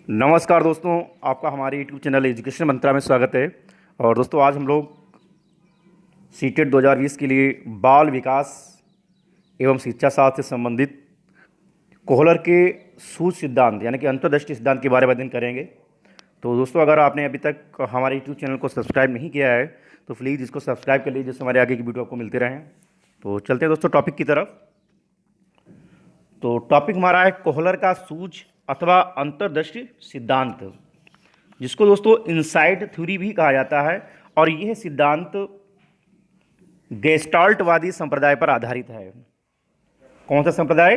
नमस्कार दोस्तों, आपका हमारे यूट्यूब चैनल एजुकेशन मंत्रा में स्वागत है। और दोस्तों, आज हम लोग सीटेट 2020 के लिए बाल विकास एवं शिक्षा शास्त्र से संबंधित कोहलर के सूझ सिद्धांत यानी कि अंतर्दृष्टि सिद्धांत के बारे में अध्ययन करेंगे। तो दोस्तों, अगर आपने अभी तक हमारे यूट्यूब चैनल को सब्सक्राइब नहीं किया है तो प्लीज़ इसको सब्सक्राइब कर लीजिए, जिससे हमारे आगे की वीडियो आपको मिलते रहें। तो चलते हैं दोस्तों टॉपिक की तरफ। तो टॉपिक हमारा है कोहलर का सूझ अथवा अंतर्दृष्टि सिद्धांत, जिसको दोस्तों इनसाइट थ्योरी भी कहा जाता है। और यह सिद्धांत गेस्टाल्टवादी संप्रदाय पर आधारित है। कौन सा संप्रदाय?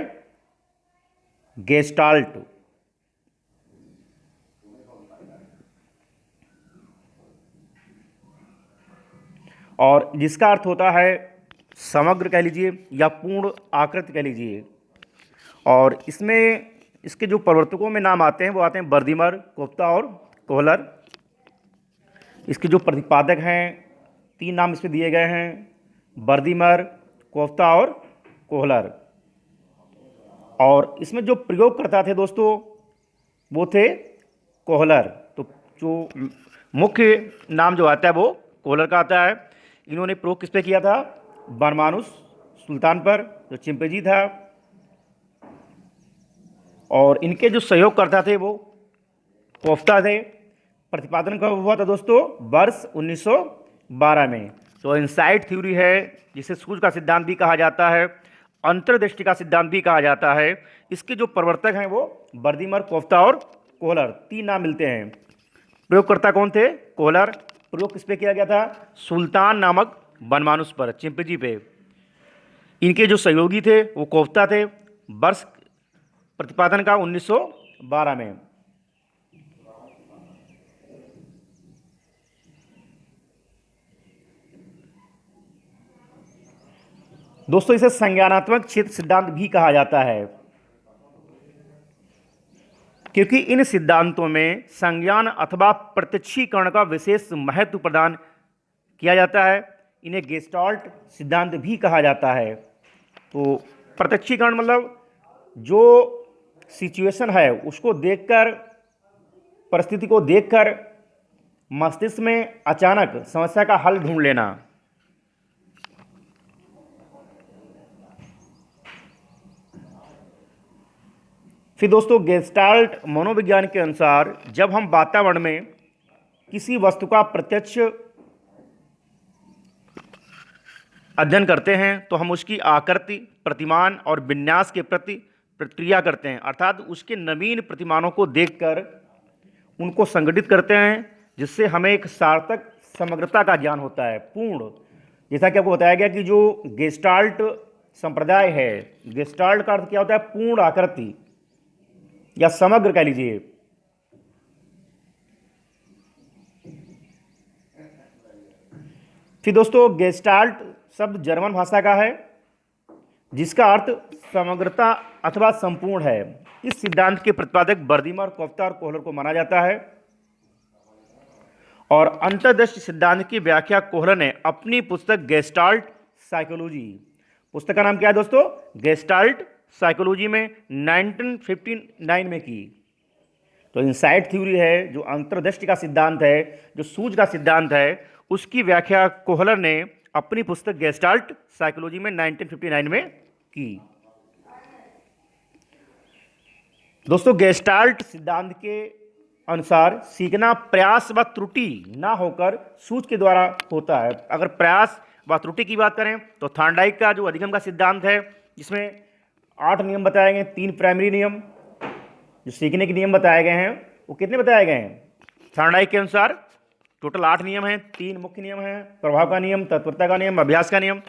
गेस्टाल्ट। और जिसका अर्थ होता है समग्र कह लीजिए या पूर्ण आकृति कह लीजिए। और इसमें इसके जो प्रवर्तकों में नाम आते हैं वो आते हैं बर्दिमर, कोफ्ता और कोहलर। इसके जो प्रतिपादक हैं, 3 नाम इस पे दिए गए हैं, बर्दिमर, कोफ्ता और कोहलर। और इसमें जो प्रयोगकर्ता थे दोस्तों वो थे कोहलर। तो जो मुख्य नाम जो आता है वो कोहलर का आता है। इन्होंने प्रयोग किस पे किया था? बरमानुस सुल्तान पर, जो चिंपैंजी था। और इनके जो सहयोगकर्ता थे वो कोफ्ता थे। प्रतिपादन कब हुआ था दोस्तों? वर्ष 1912 में। तो इनसाइट थ्योरी है, जिसे सूझ का सिद्धांत भी कहा जाता है, अंतर्दृष्टि का सिद्धांत भी कहा जाता है। इसके जो प्रवर्तक हैं वो बर्दिमर, कोफ्ता और कोहलर, 3 नाम मिलते हैं। प्रयोगकर्ता कौन थे? कोहलर। प्रयोग किस पे किया गया था? सुल्तान नामक बनमानुस पर, चिंपैंजी पे। इनके जो सहयोगी थे वो कोफ्ता थे। वर्ष प्रतिपादन का 1912 में। दोस्तों, इसे संज्ञानात्मक क्षेत्र सिद्धांत भी कहा जाता है, क्योंकि इन सिद्धांतों में संज्ञान अथवा प्रत्यक्षीकरण का विशेष महत्व प्रदान किया जाता है। इन्हें गेस्टाल्ट सिद्धांत भी कहा जाता है। तो प्रत्यक्षीकरण मतलब जो सिचुएशन है उसको देखकर, परिस्थिति को देखकर मस्तिष्क में अचानक समस्या का हल ढूंढ लेना। फिर दोस्तों, गेस्टाल्ट मनोविज्ञान के अनुसार जब हम वातावरण में किसी वस्तु का प्रत्यक्ष अध्ययन करते हैं तो हम उसकी आकृति, प्रतिमान और विन्यास के प्रति प्रतिक्रिया करते हैं, अर्थात उसके नवीन प्रतिमानों को देखकर उनको संगठित करते हैं, जिससे हमें एक सार्थक समग्रता का ज्ञान होता है, पूर्ण। जैसा कि आपको बताया गया कि जो गेस्टाल्ट संप्रदाय है, गेस्टाल्ट का अर्थ क्या होता है? पूर्ण आकृति या समग्र कह लीजिए। फिर दोस्तों, गेस्टाल्ट शब्द जर्मन भाषा का है, जिसका अर्थ समग्रता अथवा संपूर्ण है। इस सिद्धांत के प्रतिपादक बर्दिमर, कोफ्ता और कोहलर को माना जाता है। और अंतर्दृष्टि सिद्धांत की व्याख्या कोहलर ने अपनी पुस्तक गेस्टाल्ट साइकोलॉजी, पुस्तक का नाम क्या है दोस्तों? गेस्टाल्ट साइकोलॉजी में 1959 में की। तो इनसाइट थ्योरी है, जो अंतर्दृष्टि का सिद्धांत है, जो सूझ का सिद्धांत है, उसकी व्याख्या कोहलर ने अपनी पुस्तक गेस्टाल्ट साइकोलॉजी में 1959 में की। दोस्तों, गेस्टाल्ट सिद्धांत के अनुसार सीखना प्रयास व त्रुटि ना होकर सूझ के द्वारा होता है। अगर प्रयास व त्रुटि की बात करें तो थॉर्नडाइक का जो अधिगम का सिद्धांत है, जिसमें 8 नियम बताए गए, 3 प्राइमरी नियम जो सीखने के नियम बताए गए हैं, वो कितने बताए गए हैं? थॉर्नडाइक के अनुसार टोटल 8 नियम हैं। 3 मुख्य नियम हैं, प्रभाव का नियम, तत्परता का नियम, अभ्यास का नियम।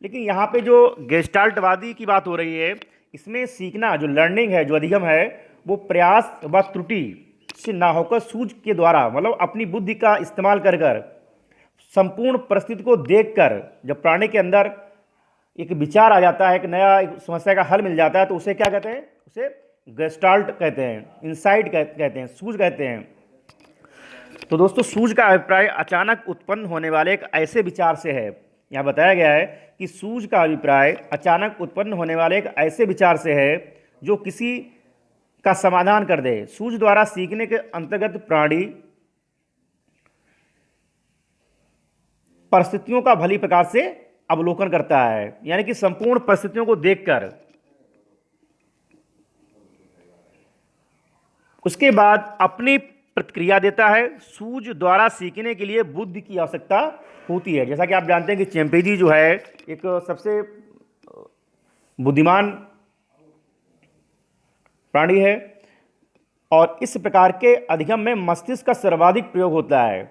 लेकिन यहाँ पे जो गेस्टाल्टवादी की बात हो रही है, इसमें सीखना जो लर्निंग है, जो अधिगम है, वो प्रयास व त्रुटि से ना होकर सूझ के द्वारा, मतलब अपनी बुद्धि का इस्तेमाल कर कर, संपूर्ण परिस्थिति को देखकर, जब प्राणी के अंदर एक विचार आ जाता है, एक नया एक समस्या का हल मिल जाता है, तो उसे क्या कहते हैं? उसे गेस्टाल्ट कहते हैं, इनसाइट कहते हैं, सूझ कहते हैं। तो दोस्तों, सूझ का अभिप्राय अचानक उत्पन्न होने वाले एक ऐसे विचार से है। यहाँ बताया गया है कि सूझ का अभिप्राय अचानक उत्पन्न होने वाले एक ऐसे विचार से है जो किसी का समाधान कर दे। सूझ द्वारा सीखने के अंतर्गत प्राणी परिस्थितियों का भली प्रकार से अवलोकन करता है, यानी कि संपूर्ण परिस्थितियों को देखकर उसके बाद अपनी प्रतिक्रिया देता है। सूझ द्वारा सीखने के लिए बुद्धि की आवश्यकता होती है। जैसा कि आप जानते हैं कि चिंपैंजी जो है एक सबसे बुद्धिमान प्राणी है और इस प्रकार के अधिगम में मस्तिष्क का सर्वाधिक प्रयोग होता है।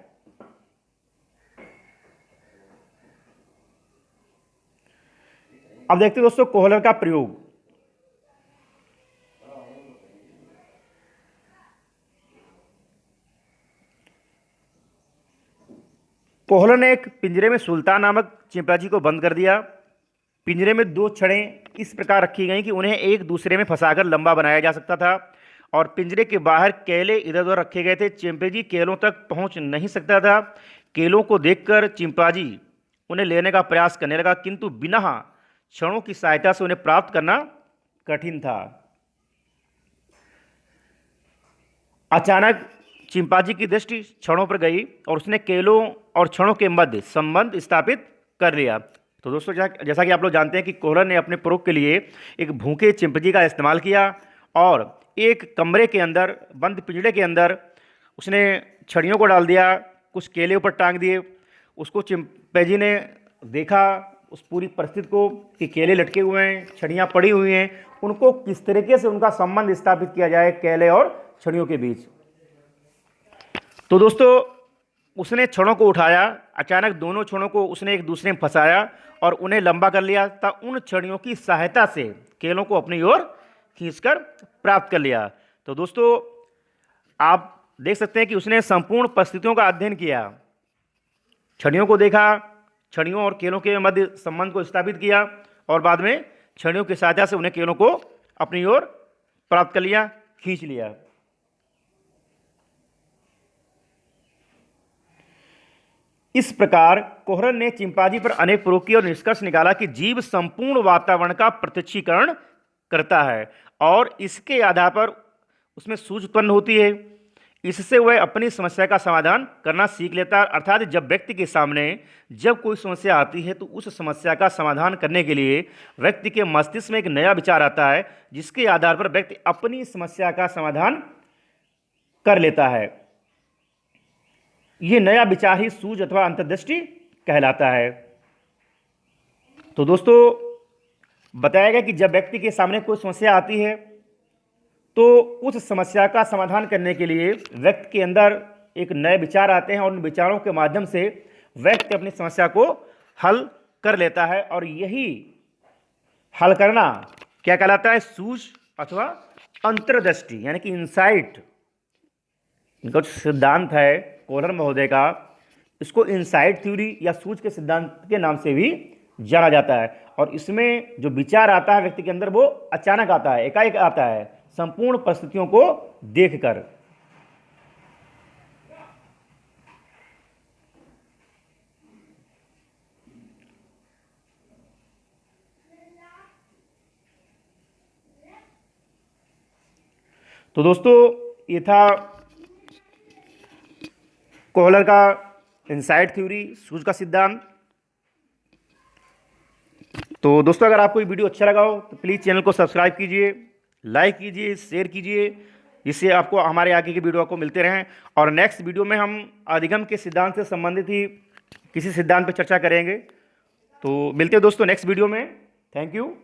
अब देखते हैं दोस्तों कोहलर का प्रयोग। कोहलर ने एक पिंजरे में सुल्तान नामक चिंपैंजी को बंद कर दिया। पिंजरे में 2 छड़ें इस प्रकार रखी गईं कि उन्हें एक दूसरे में फंसाकर लंबा बनाया जा सकता था और पिंजरे के बाहर केले इधर उधर रखे गए थे। चिंपैंजी केलों तक पहुंच नहीं सकता था। केलों को देखकर चिंपैंजी उन्हें लेने का प्रयास करने लगा, किंतु बिना छड़ों की सहायता से उन्हें प्राप्त करना कठिन था। अचानक चिंपैंजी की दृष्टि छड़ों पर गई और उसने केलों और छड़ों के मध्य संबंध स्थापित कर लिया। तो दोस्तों जैसा कि आप लोग जानते हैं कि कोहलर ने अपने प्रयोग के लिए एक भूखे चिंपैंजी का इस्तेमाल किया और एक कमरे के अंदर बंद पिंजरे के अंदर उसने छड़ियों को डाल दिया, कुछ केले ऊपर टांग दिए। उसको चिंपैंजी ने देखा उस पूरी परिस्थिति को कि केले लटके हुए हैं, छड़ियाँ पड़ी हुई हैं, उनको किस तरीके से उनका संबंध स्थापित किया जाए केले और छड़ियों के बीच। तो दोस्तों उसने छड़ों को उठाया, अचानक दोनों छड़ों को उसने एक दूसरे में फंसाया और उन्हें लंबा कर लिया तथा उन छड़ियों की सहायता से केलों को अपनी ओर खींचकर प्राप्त कर लिया। तो दोस्तों आप देख सकते हैं कि उसने संपूर्ण परिस्थितियों का अध्ययन किया, छड़ियों को देखा, छड़ियों और केलों के मध्य संबंध को स्थापित किया और बाद में छड़ियों की सहायता से उन्हें केलों को अपनी ओर प्राप्त कर लिया, खींच लिया। इस प्रकार कोहलर ने चिंपैंजी पर अनेक प्रयोग किए और निष्कर्ष निकाला कि जीव संपूर्ण वातावरण का प्रत्यक्षीकरण करता है और इसके आधार पर उसमें सूझ उत्पन्न होती है। इससे वह अपनी समस्या का समाधान करना सीख लेता है। अर्थात जब व्यक्ति के सामने जब कोई समस्या आती है तो उस समस्या का समाधान करने के लिए व्यक्ति के मस्तिष्क में एक नया विचार आता है, जिसके आधार पर व्यक्ति अपनी समस्या का समाधान कर लेता है। ये नया विचार ही सूझ अथवा अंतर्दृष्टि कहलाता है। तो दोस्तों बताया गया कि जब व्यक्ति के सामने कोई समस्या आती है तो उस समस्या का समाधान करने के लिए व्यक्ति के अंदर एक नए विचार आते हैं और उन विचारों के माध्यम से व्यक्ति अपनी समस्या को हल कर लेता है और यही हल करना क्या कहलाता है? सूझ अथवा अंतर्दृष्टि, यानी कि इंसाइट। इनका जो सिद्धांत है कोहलर महोदय का, इसको इनसाइट थ्योरी या सूझ के सिद्धांत के नाम से भी जाना जाता है। और इसमें जो विचार आता है व्यक्ति के अंदर वो अचानक आता है, एकाएक आता है, संपूर्ण परिस्थितियों को देखकर। तो दोस्तों ये था कोहलर का इनसाइट थ्योरी, सूझ का सिद्धांत। तो दोस्तों अगर आपको ये वीडियो अच्छा लगा हो तो प्लीज़ चैनल को सब्सक्राइब कीजिए, लाइक कीजिए, शेयर कीजिए, जिससे आपको हमारे आगे की वीडियो आपको मिलते रहें। और नेक्स्ट वीडियो में हम अधिगम के सिद्धांत से संबंधित ही किसी सिद्धांत पर चर्चा करेंगे। तो मिलते हैं दोस्तों नेक्स्ट वीडियो में। Thank you.